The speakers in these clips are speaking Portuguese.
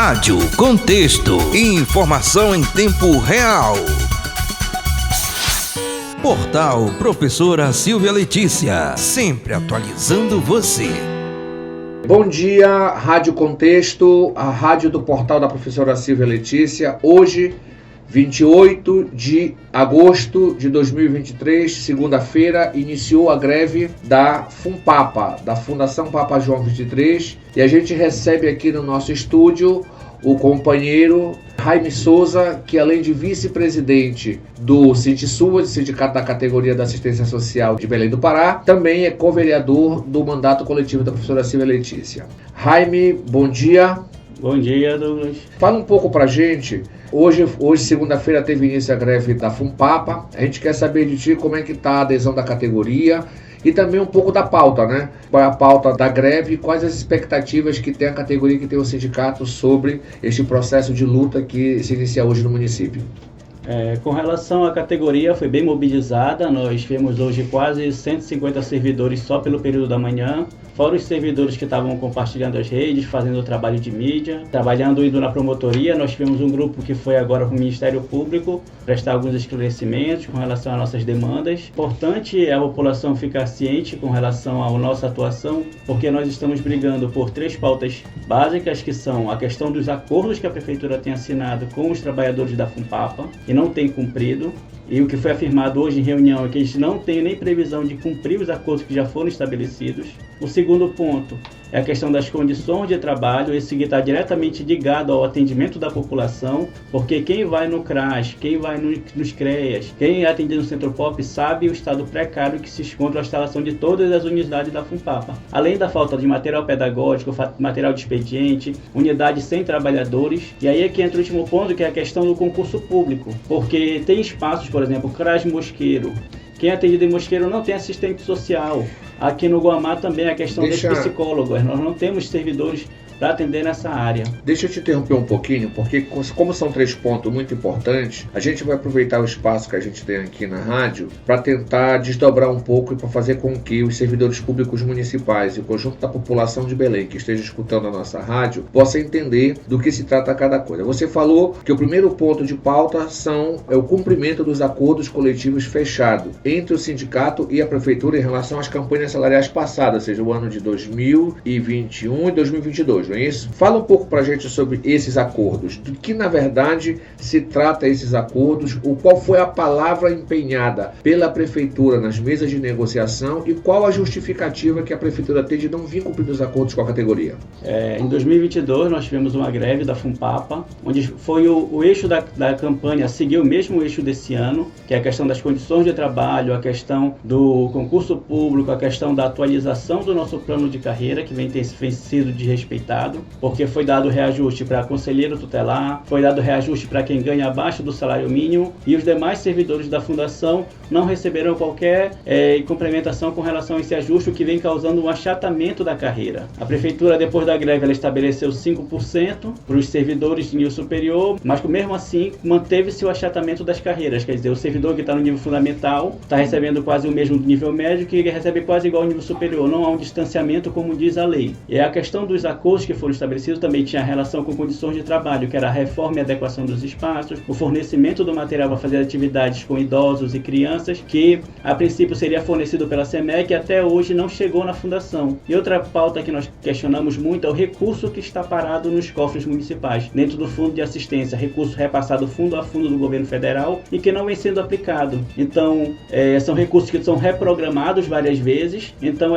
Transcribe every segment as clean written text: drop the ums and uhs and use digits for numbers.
Rádio Contexto. Informação em tempo real. Portal Professora Silvia Letícia, sempre atualizando você. Bom dia, Rádio Contexto, a rádio do portal da Professora Silvia Letícia. Hoje, 28 de agosto de 2023, segunda-feira, iniciou a greve da FUNPAPA, da Fundação Papa João XXIII, e a gente recebe aqui no nosso estúdio o companheiro Jaime Souza, que além de vice-presidente do Sindisul, Sindicato da Categoria da Assistência Social de Belém do Pará, também é co-vereador do mandato coletivo da professora Silvia Letícia. Jaime, bom dia. Bom dia, Douglas. Fala um pouco pra gente. Hoje segunda-feira, teve início a greve da FUNPAPA. A gente quer saber de ti como é que tá a adesão da categoria e também um pouco da pauta, né? Qual é a pauta da greve e quais as expectativas que tem a categoria, que tem o sindicato sobre este processo de luta que se inicia hoje no município. Com relação à categoria, foi bem mobilizada. Nós tivemos hoje quase 150 servidores só pelo período da manhã, fora os servidores que estavam compartilhando as redes, fazendo o trabalho de mídia, trabalhando indo na promotoria. Nós tivemos um grupo que foi agora para o Ministério Público prestar alguns esclarecimentos com relação às nossas demandas. Importante é a população ficar ciente com relação à nossa atuação, porque nós estamos brigando por 3 pautas básicas, que são a questão dos acordos que a Prefeitura tem assinado com os trabalhadores da FUNPAPA e não tem cumprido. E o que foi afirmado hoje em reunião é que a gente não tem nem previsão de cumprir os acordos que já foram estabelecidos. O segundo ponto é a questão das condições de trabalho. Esse está diretamente ligado ao atendimento da população, porque quem vai no CRAS, quem vai nos CREAS, quem atende no Centro Pop sabe o estado precário que se encontra a instalação de todas as unidades da FUNPAPA. Além da falta de material pedagógico, material de expediente, unidades sem trabalhadores. E aí é que entra o último ponto, que é a questão do concurso público, porque tem espaços, por exemplo, CRAS Mosqueiro. Quem é atendido em Mosqueiro não tem assistente social. Aqui no Guamá também a questão dos psicólogos. Nós não temos servidores para atender nessa área. Deixa eu te interromper um pouquinho, porque como são 3 pontos muito importantes, a gente vai aproveitar o espaço que a gente tem aqui na rádio para tentar desdobrar um pouco e para fazer com que os servidores públicos municipais e o conjunto da população de Belém que esteja escutando a nossa rádio possa entender do que se trata cada coisa. Você falou que o primeiro ponto de pauta é o cumprimento dos acordos coletivos fechados entre o sindicato e a prefeitura em relação às campanhas salariais passadas, ou seja, o ano de 2021 e 2022. Não é isso? Fala um pouco para a gente sobre esses acordos, do que na verdade se trata esses acordos, qual foi a palavra empenhada pela prefeitura nas mesas de negociação e qual a justificativa que a prefeitura tem de não vir cumprir os acordos com a categoria. Em 2022 nós tivemos uma greve da FUNPAPA, onde foi o eixo da campanha, seguiu o mesmo eixo desse ano, que é a questão das condições de trabalho, a questão do concurso público, a questão da atualização do nosso plano de carreira, que vem sido desrespeitado, porque foi dado reajuste para conselheiro tutelar, foi dado reajuste para quem ganha abaixo do salário mínimo, e os demais servidores da fundação não receberam qualquer complementação com relação a esse ajuste, o que vem causando um achatamento da carreira. A prefeitura, depois da greve, ela estabeleceu 5% para os servidores de nível superior, mas mesmo assim manteve-se o achatamento das carreiras, quer dizer, o servidor que está no nível fundamental está recebendo quase o mesmo do nível médio, que recebe quase igual ao nível superior, não há um distanciamento como diz a lei. E a questão dos acordos que foram estabelecidos também tinha relação com condições de trabalho, que era a reforma e adequação dos espaços, o fornecimento do material para fazer atividades com idosos e crianças, que a princípio seria fornecido pela SEMEC e até hoje não chegou na fundação. E outra pauta que nós questionamos muito é o recurso que está parado nos cofres municipais, dentro do fundo de assistência, recurso repassado fundo a fundo do governo federal e que não vem sendo aplicado. Então, são recursos que são reprogramados várias vezes, então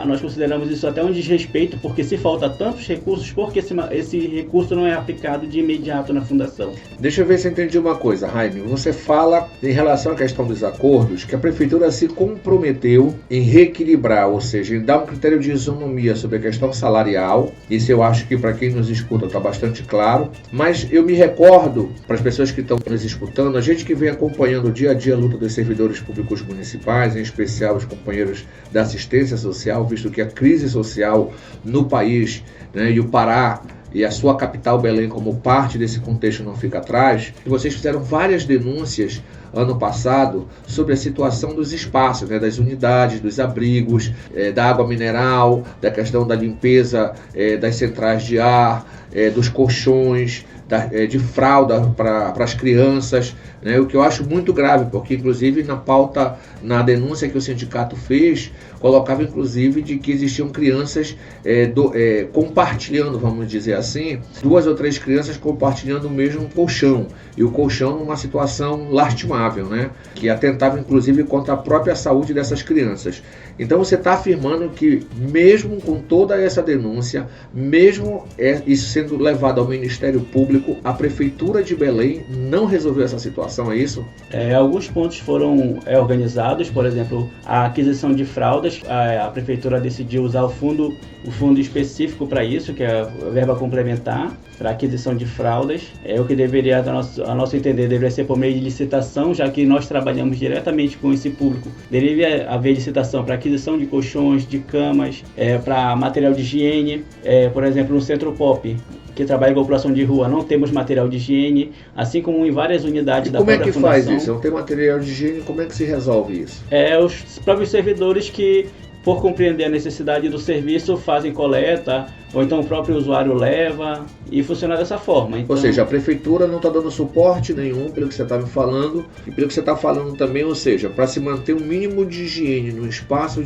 nós consideramos isso até um desrespeito, porque se falta tantos recursos, porque esse recurso não é aplicado de imediato na fundação. Deixa eu ver se eu entendi uma coisa, Jaime. Você fala em relação à questão dos acordos que a prefeitura se comprometeu em reequilibrar, ou seja, em dar um critério de isonomia sobre a questão salarial. Isso eu acho que para quem nos escuta está bastante claro, mas eu me recordo, para as pessoas que estão nos escutando, a gente que vem acompanhando o dia a dia a luta dos servidores públicos municipais, em especial os companheiros da assistência social, visto que a crise social no país, né, e o Pará e a sua capital Belém como parte desse contexto não fica atrás, e vocês fizeram várias denúncias ano passado sobre a situação dos espaços, né, das unidades, dos abrigos, da água mineral, da questão da limpeza das centrais de ar, dos colchões, de fralda para as crianças, né? O que eu acho muito grave, porque inclusive na pauta, na denúncia que o sindicato fez, colocava inclusive de que existiam crianças compartilhando, vamos dizer assim, 2 ou 3 crianças compartilhando o mesmo colchão, e o colchão numa situação lastimável, né? Que atentava inclusive contra a própria saúde dessas crianças. Então você está afirmando que mesmo com toda essa denúncia, mesmo isso sendo levado ao Ministério Público, a Prefeitura de Belém não resolveu essa situação, é isso? Alguns pontos foram organizados, por exemplo, a aquisição de fraldas, a Prefeitura decidiu usar o fundo específico para isso, que é a verba complementar, para aquisição de fraldas. O que deveria, a nosso entender, deveria ser por meio de licitação, já que nós trabalhamos diretamente com esse público. Deveria haver licitação para aquisição de colchões, de camas, para material de higiene. Por exemplo, no Centro Pop, que trabalha com a população de rua, não temos material de higiene, assim como em várias unidades da própria fundação. Como é que faz isso? Não tem material de higiene, como é que se resolve isso? Os próprios servidores que, por compreender a necessidade do serviço, fazem coleta, ou então o próprio usuário leva, e funciona dessa forma. Então, ou seja, a prefeitura não está dando suporte nenhum, pelo que você está me falando, e pelo que você está falando também, ou seja, para se manter um mínimo de higiene num espaço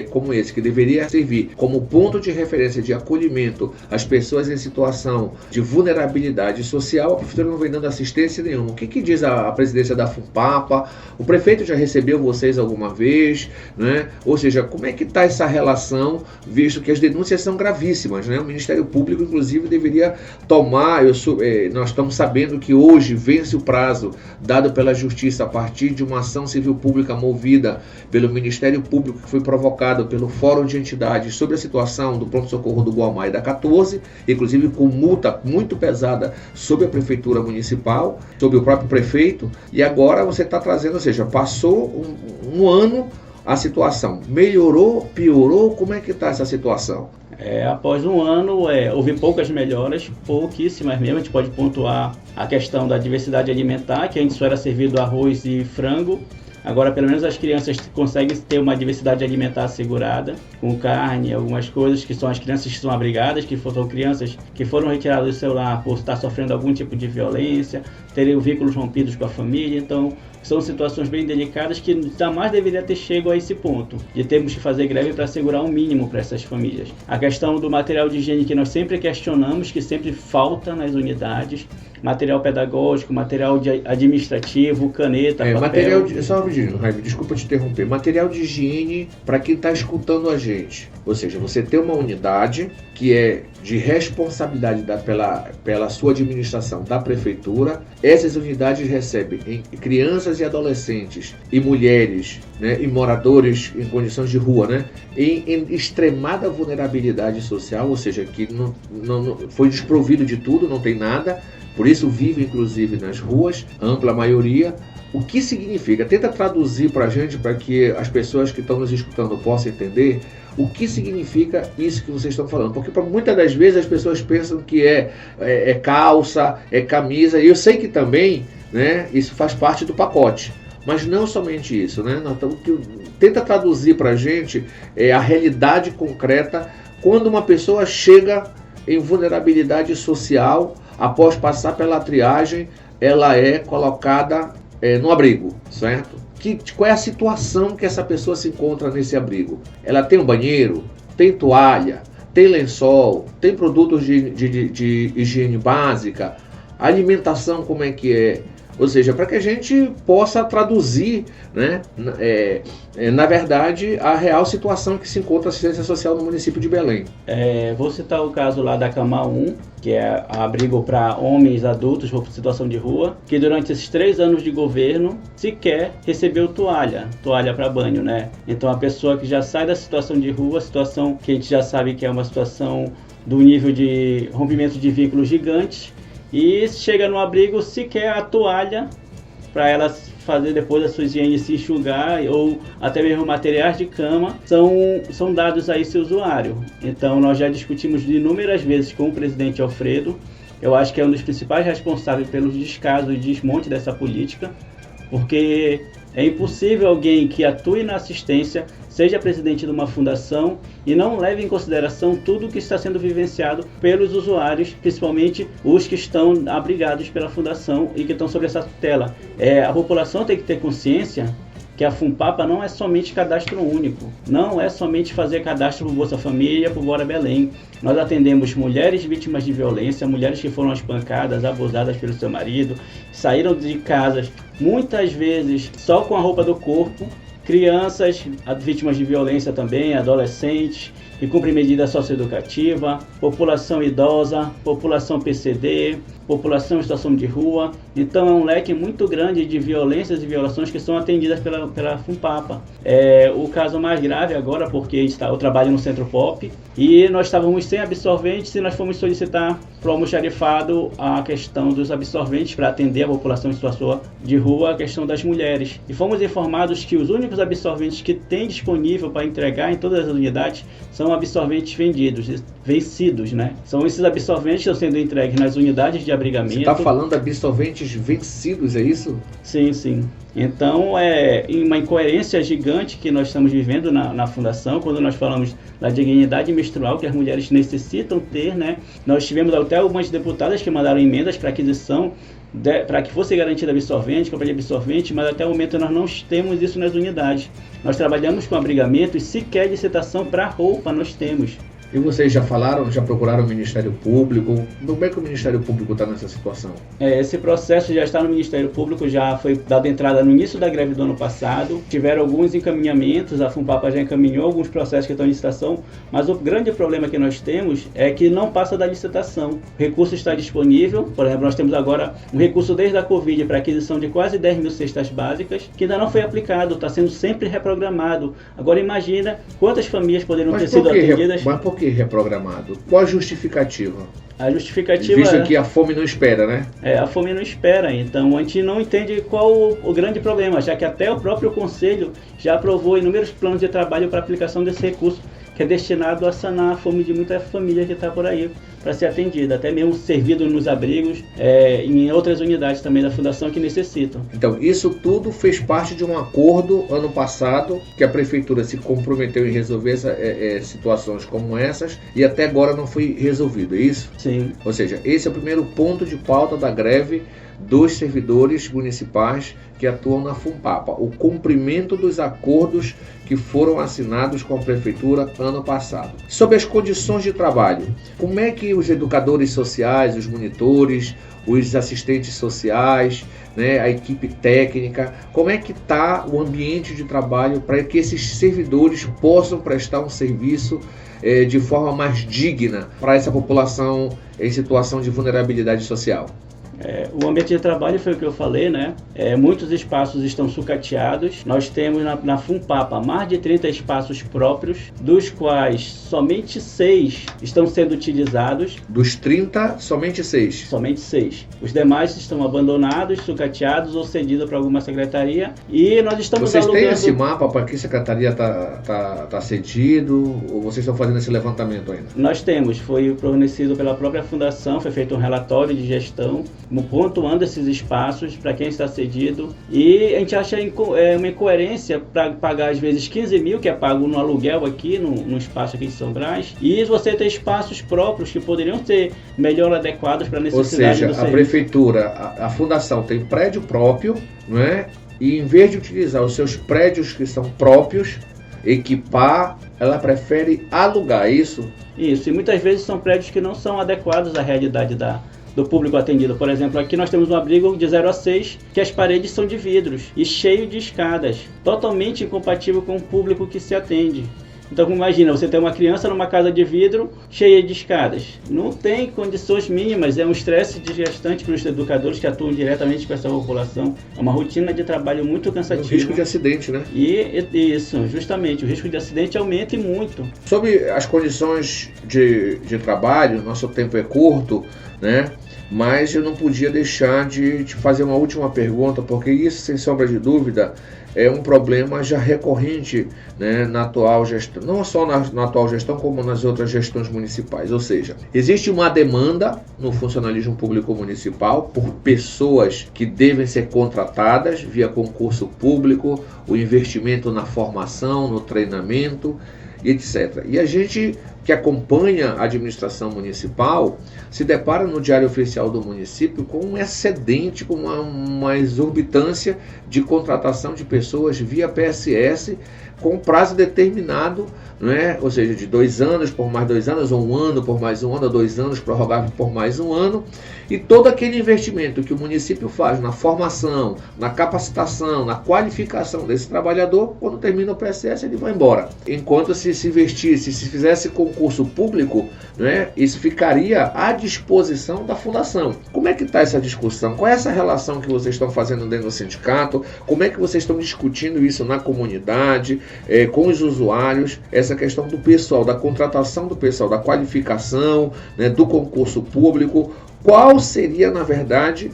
como esse, que deveria servir como ponto de referência de acolhimento às pessoas em situação de vulnerabilidade social, a prefeitura não vem dando assistência nenhuma. O que diz a presidência da FUNPAPA? O prefeito já recebeu vocês alguma vez, né? Ou seja, como é que está essa relação, visto que as denúncias são gravíssimas, né? O Ministério Público, inclusive, deveria tomar, nós estamos sabendo que hoje vence o prazo dado pela Justiça a partir de uma ação civil pública movida pelo Ministério Público, que foi provocado pelo Fórum de Entidades sobre a situação do pronto-socorro do Guamá e da 14, inclusive com multa muito pesada sobre a Prefeitura Municipal, sobre o próprio prefeito, e agora você está trazendo, ou seja, passou um ano, a situação melhorou, piorou? Como é que está essa situação? Após um ano, houve poucas melhoras, pouquíssimas mesmo. A gente pode pontuar a questão da diversidade alimentar, que antes só era servido arroz e frango. Agora, pelo menos as crianças conseguem ter uma diversidade alimentar assegurada, com carne, algumas coisas, que são as crianças que são abrigadas, que são crianças que foram retiradas do seu lar por estar sofrendo algum tipo de violência, terem vínculos rompidos com a família. Então, são situações bem delicadas que jamais deveria ter chegado a esse ponto, de termos que fazer greve para assegurar um mínimo para essas famílias. A questão do material de higiene, que nós sempre questionamos, que sempre falta nas unidades, material pedagógico, material administrativo, caneta, papel. Só um rapidinho, Jaime, desculpa te interromper. Material de higiene para quem está escutando a gente. Ou seja, você tem uma unidade que é de responsabilidade pela sua administração da prefeitura. Essas unidades recebem crianças e adolescentes e mulheres, né, e moradores em condições de rua, né, em extremada vulnerabilidade social, ou seja, que não foi desprovido de tudo, não tem nada, por isso vive inclusive nas ruas, ampla maioria. O que significa? Tenta traduzir para a gente, para que as pessoas que estão nos escutando possam entender o que significa isso que vocês estão falando. Porque muitas das vezes as pessoas pensam que é calça, é camisa, e eu sei que também, né, isso faz parte do pacote. Mas não somente isso, né? Tenta traduzir para a gente a realidade concreta quando uma pessoa chega em vulnerabilidade social, após passar pela triagem, ela é colocada no abrigo, certo? Qual é a situação que essa pessoa se encontra nesse abrigo? Ela tem um banheiro, tem toalha, tem lençol, tem produtos de higiene básica, a alimentação como é que é? Ou seja, para que a gente possa traduzir, né, na verdade, a real situação que se encontra a assistência social no município de Belém. Vou citar o caso lá da Cama 1, que é abrigo para homens adultos por situação de rua, que durante esses 3 anos de governo sequer recebeu toalha para banho, né? Então a pessoa que já sai da situação de rua, situação que a gente já sabe que é uma situação do nível de rompimento de vínculos gigantes, e chega no abrigo sequer a toalha para ela fazer depois a sua higiene, se enxugar, ou até mesmo materiais de cama são dados a esse usuário. Então nós já discutimos inúmeras vezes com o presidente Alfredo. Eu acho que é um dos principais responsáveis pelos descasos e desmonte dessa política, porque é impossível alguém que atue na assistência seja presidente de uma fundação e não leve em consideração tudo que está sendo vivenciado pelos usuários, principalmente os que estão abrigados pela fundação e que estão sob essa tutela. A população tem que ter consciência que a FUNPAPA não é somente cadastro único, não é somente fazer cadastro por Bolsa Família, por Bora Belém. Nós atendemos mulheres vítimas de violência, mulheres que foram espancadas, abusadas pelo seu marido, saíram de casas, muitas vezes só com a roupa do corpo, crianças vítimas de violência também, adolescentes, que cumprem medida socioeducativa, população idosa, população PCD, população em situação de rua. Então é um leque muito grande de violências e violações que são atendidas pela FUNPAPA. O caso mais grave agora, porque eu trabalho no Centro Pop e nós estávamos sem absorventes e nós fomos solicitar para o almoxarifado a questão dos absorventes para atender a população em situação de rua, a questão das mulheres. E fomos informados que os únicos absorventes que tem disponível para entregar em todas as unidades são absorventes vencidos, né? São esses absorventes que estão sendo entregues nas unidades de abrigamento. Você está falando de absorventes vencidos, é isso? Sim, sim. Então, uma incoerência gigante que nós estamos vivendo na Fundação, quando nós falamos da dignidade menstrual que as mulheres necessitam ter, né? Nós tivemos até algumas deputadas que mandaram emendas para aquisição, para que fosse garantido absorvente, compra de absorvente, mas até o momento nós não temos isso nas unidades. Nós trabalhamos com abrigamento e sequer licitação para roupa nós temos. E vocês já procuraram o Ministério Público? Como é que o Ministério Público está nessa situação? Esse processo já está no Ministério Público, já foi dado entrada no início da greve do ano passado. Tiveram alguns encaminhamentos, a FUNPAPA já encaminhou alguns processos que estão em licitação, mas o grande problema que nós temos é que não passa da licitação. O recurso está disponível, por exemplo, nós temos agora um recurso desde a Covid para aquisição de quase 10 mil cestas básicas, que ainda não foi aplicado, está sendo sempre reprogramado. Agora imagina quantas famílias poderiam ter sido atendidas. Mas por que reprogramado? Qual a justificativa? A justificativa visto que a fome não espera, né? A fome não espera, então a gente não entende qual o grande problema, já que até o próprio Conselho já aprovou inúmeros planos de trabalho para aplicação desse recurso, que é destinado a sanar a fome de muita família que está por aí para ser atendida, até mesmo servido nos abrigos, em outras unidades também da Fundação que necessitam. Então, isso tudo fez parte de um acordo ano passado, que a Prefeitura se comprometeu em resolver situações como essas, e até agora não foi resolvido, é isso? Sim. Ou seja, esse é o primeiro ponto de pauta da greve dos servidores municipais que atuam na FUNPAPA, o cumprimento dos acordos que foram assinados com a Prefeitura ano passado. Sobre as condições de trabalho, como é que os educadores sociais, os monitores, os assistentes sociais, né, a equipe técnica, como é que está o ambiente de trabalho para que esses servidores possam prestar um serviço de forma mais digna para essa população em situação de vulnerabilidade social? O ambiente de trabalho foi o que eu falei, né? Muitos espaços estão sucateados. Nós temos na FUNPAPA mais de 30 espaços próprios, dos quais somente 6 estão sendo utilizados. Dos 30, somente 6? Somente 6. Os demais estão abandonados, sucateados ou cedidos para alguma secretaria. E nós estamos alugando... Vocês têm esse mapa para que a secretaria está cedido? Ou vocês estão fazendo esse levantamento ainda? Nós temos. Foi fornecido pela própria Fundação, foi feito um relatório de gestão pontuando esses espaços para quem está cedido, e a gente acha uma incoerência para pagar às vezes 15 mil, que é pago no aluguel aqui, no espaço aqui de São Brás, e você ter espaços próprios que poderiam ser melhor adequados para a necessidade do serviço. Ou seja, a Prefeitura, a Fundação tem prédio próprio, não é? E em vez de utilizar os seus prédios que são próprios, equipar, ela prefere alugar, isso? Isso, e muitas vezes são prédios que não são adequados à realidade do público atendido. Por exemplo, aqui nós temos um abrigo de 0 a 6, que as paredes são de vidros e cheio de escadas, totalmente incompatível com o público que se atende. Então, imagina, você tem uma criança numa casa de vidro cheia de escadas. Não tem condições mínimas, é um estresse desgastante para os educadores que atuam diretamente com essa população. É uma rotina de trabalho muito cansativa. O risco de acidente, né? E isso, justamente, o risco de acidente aumenta e muito. Sobre as condições de trabalho, nosso tempo é curto, né? Mas eu não podia deixar de te fazer uma última pergunta, porque isso, sem sombra de dúvida, é um problema já recorrente, né, na atual feito, não só na atual gestão, como nas outras gestões municipais. Ou seja, existe uma demanda no funcionalismo público municipal por pessoas que devem ser contratadas via concurso público, o investimento na formação, no treinamento, etc. E a gente que acompanha a administração municipal se depara no Diário Oficial do município com um excedente, com uma exorbitância de contratação de pessoas via PSS com prazo determinado, né? Ou seja, de 2 anos por mais 2 anos, ou 1 ano por mais 1 ano, 2 anos prorrogável por mais 1 ano, e todo aquele investimento que o município faz na formação, na capacitação, na qualificação desse trabalhador, quando termina o PSS ele vai embora. Enquanto se investisse, se fizesse concurso público, né, isso ficaria à disposição da fundação. Como é que está essa discussão? Qual é essa relação que vocês estão fazendo dentro do sindicato? Como é que vocês estão discutindo isso na comunidade, com os usuários, essa questão do pessoal, da contratação do pessoal, da qualificação, né, do concurso público? Qual seria, na verdade,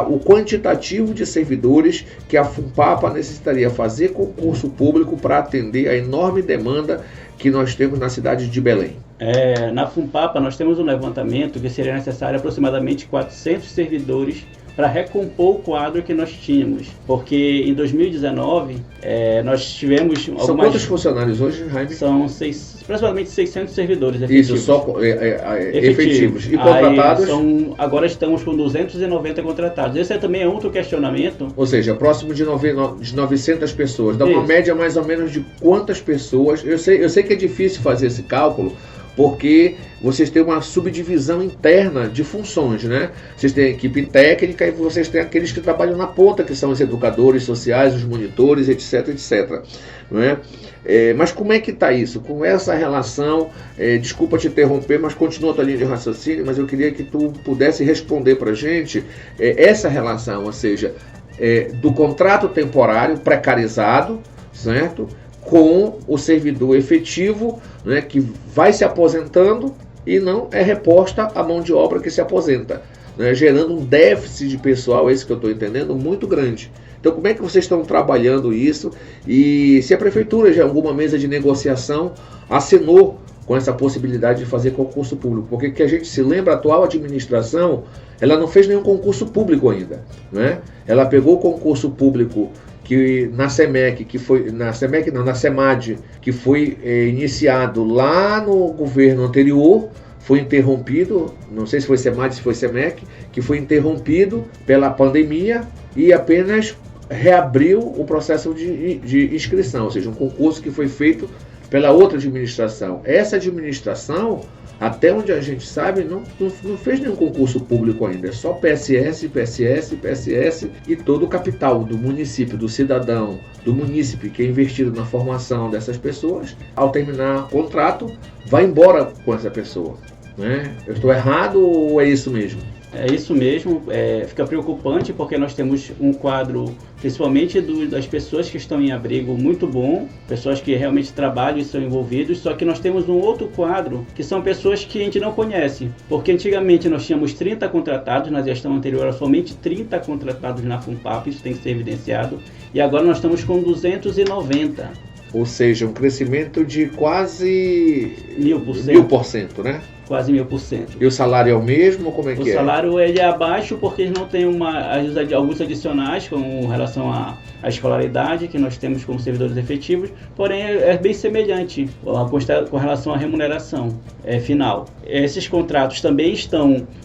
o quantitativo de servidores que a FUNPAPA necessitaria fazer concurso público para atender a enorme demanda que nós temos na cidade de Belém? Na FUNPAPA nós temos um levantamento que seria necessário aproximadamente 400 servidores para recompor o quadro que nós tínhamos, porque em 2019 nós tivemos algumas... São quantos funcionários hoje, Jaime? São aproximadamente 600 servidores efetivos. Isso, só efetivos. E contratados? Agora estamos com 290 contratados. Esse também é outro questionamento. Ou seja, próximo de 900 pessoas. Dá uma média mais ou menos de quantas pessoas... Eu sei que é difícil fazer esse cálculo, porque vocês têm uma subdivisão interna de funções, né? Vocês têm a equipe técnica e vocês têm aqueles que trabalham na ponta, que são os educadores sociais, os monitores, etc, etc. Não é? Mas como é que está isso? Com essa relação, desculpa te interromper, mas continua a tua linha de raciocínio, mas eu queria que tu pudesse responder para a gente essa relação, ou seja, do contrato temporário precarizado, certo? Com o servidor efetivo, né, que vai se aposentando e não é reposta a mão de obra que se aposenta, né, gerando um déficit de pessoal, esse que eu estou entendendo, muito grande. Então, como é que vocês estão trabalhando isso? E se a prefeitura, já em alguma mesa de negociação, assinou com essa possibilidade de fazer concurso público? Porque que a gente se lembra, a atual administração, ela não fez nenhum concurso público ainda, né? Ela pegou o concurso público que na SEMAD, que foi iniciado lá no governo anterior, foi interrompido, não sei se foi SEMAD, se foi SEMEC, que foi interrompido pela pandemia e apenas reabriu o processo de inscrição, ou seja, um concurso que foi feito pela outra administração. Essa administração, até onde a gente sabe, não fez nenhum concurso público ainda. É só PSS e todo o capital do município, do cidadão, do munícipe que é investido na formação dessas pessoas, ao terminar o contrato, vai embora com essa pessoa, né? Eu estou errado ou é isso mesmo? É isso mesmo, fica preocupante porque nós temos um quadro, principalmente das pessoas que estão em abrigo, muito bom, pessoas que realmente trabalham e são envolvidos, só que nós temos um outro quadro, que são pessoas que a gente não conhece, porque antigamente nós tínhamos 30 contratados, na gestão anterior era somente 30 contratados na FUNPAPA, isso tem que ser evidenciado, e agora nós estamos com 290. Ou seja, um crescimento de quase 1000%, né? Quase 1000%. E o salário é o mesmo? Como é que é? O salário ele é abaixo porque eles não têm alguns adicionais com relação à escolaridade que nós temos como servidores efetivos, porém é bem semelhante com relação à remuneração final. Esses contratos também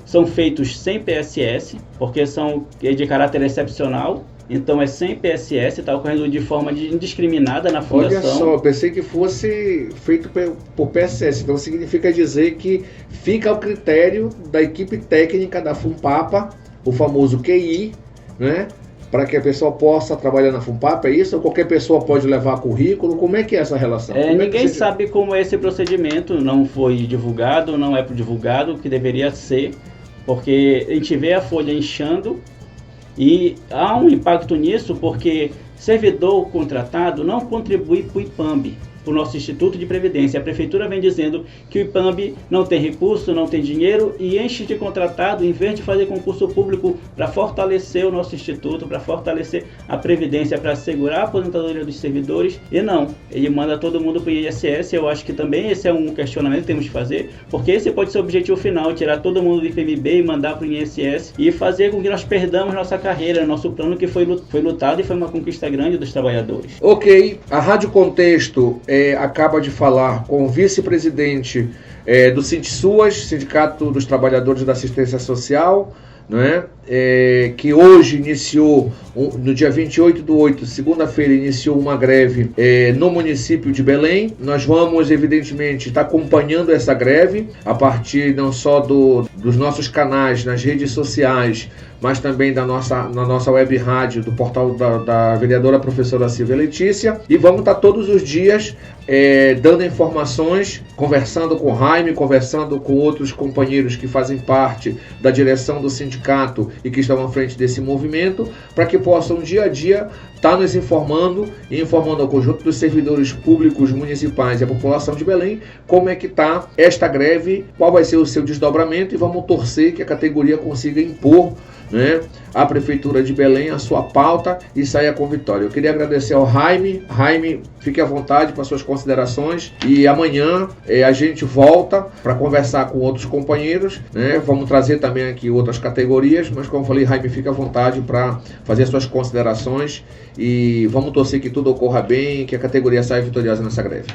são feitos sem PSS, porque são de caráter excepcional. Então é sem PSS, está ocorrendo de forma indiscriminada na fundação. Olha só, eu pensei que fosse feito por PSS, então significa dizer que fica ao critério da equipe técnica da FUNPAPA, o famoso QI, né? Para que a pessoa possa trabalhar na FUNPAPA, é isso? Ou qualquer pessoa pode levar currículo? Como é que é essa relação? Ninguém sabe como é esse procedimento, não foi divulgado, não é divulgado, o que deveria ser, porque a gente vê a folha inchando. E há um impacto nisso porque servidor contratado não contribui para o IPAMB. para o nosso Instituto de Previdência. A Prefeitura vem dizendo que o IPAMB não tem recurso, não tem dinheiro e enche de contratado em vez de fazer concurso público para fortalecer o nosso Instituto, para fortalecer a Previdência, para assegurar a aposentadoria dos servidores. E não, ele manda todo mundo para o INSS. Eu acho que também esse é um questionamento que temos que fazer, porque esse pode ser o objetivo final, tirar todo mundo do IPMB e mandar para o INSS e fazer com que nós perdamos nossa carreira, nosso plano que foi lutado e foi uma conquista grande dos trabalhadores. Ok, a Rádio Contexto acaba de falar com o vice-presidente do SINDSUAS, Sindicato dos Trabalhadores da Assistência Social, né? Que hoje iniciou, no dia 28/8, segunda-feira, iniciou uma greve no município de Belém. Nós vamos, evidentemente, estar acompanhando essa greve a partir não só dos nossos canais nas redes sociais, mas também na nossa web rádio, do portal da vereadora professora Silvia Letícia, e vamos estar todos os dias dando informações, conversando com o Jaime, conversando com outros companheiros que fazem parte da direção do sindicato e que estão à frente desse movimento, para que possam dia a dia estar nos informando e informando ao conjunto dos servidores públicos municipais e a população de Belém como é que está esta greve, qual vai ser o seu desdobramento, e vamos torcer que a categoria consiga impor, né, a Prefeitura de Belém a sua pauta e saia com vitória. Eu queria agradecer ao Jaime. Jaime, fique à vontade para suas considerações, e amanhã a gente volta para conversar com outros companheiros, né? Vamos trazer também aqui outras categorias, mas como eu falei, Jaime, fique à vontade para fazer suas considerações e vamos torcer que tudo ocorra bem e que a categoria saia vitoriosa nessa greve.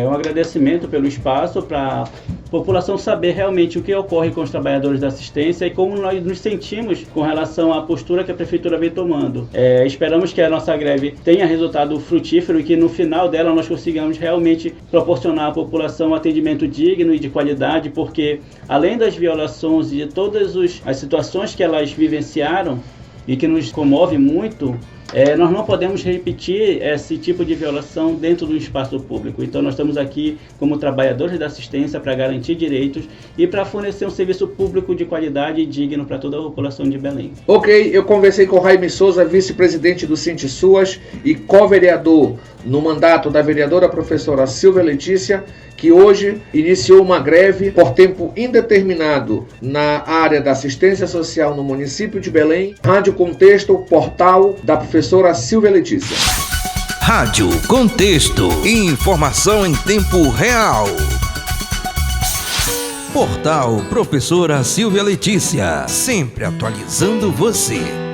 Um agradecimento pelo espaço para a população saber realmente o que ocorre com os trabalhadores da assistência e como nós nos sentimos com relação à postura que a Prefeitura vem tomando. Esperamos que a nossa greve tenha resultado frutífero e que no final dela nós consigamos realmente proporcionar à população um atendimento digno e de qualidade, porque além das violações e de todas as situações que elas vivenciaram e que nos comove muito, nós não podemos repetir esse tipo de violação dentro do espaço público. Então nós estamos aqui como trabalhadores da assistência para garantir direitos e para fornecer um serviço público de qualidade e digno para toda a população de Belém. Ok, eu conversei com o Jaime Souza, vice-presidente do SINDSUAS e co-vereador no mandato da vereadora professora Silvia Letícia, que hoje iniciou uma greve por tempo indeterminado na área da assistência social no município de Belém. Rádio Contexto, portal da professora Silvia Letícia. Rádio Contexto, informação em tempo real. Portal Professora Silvia Letícia, sempre atualizando você.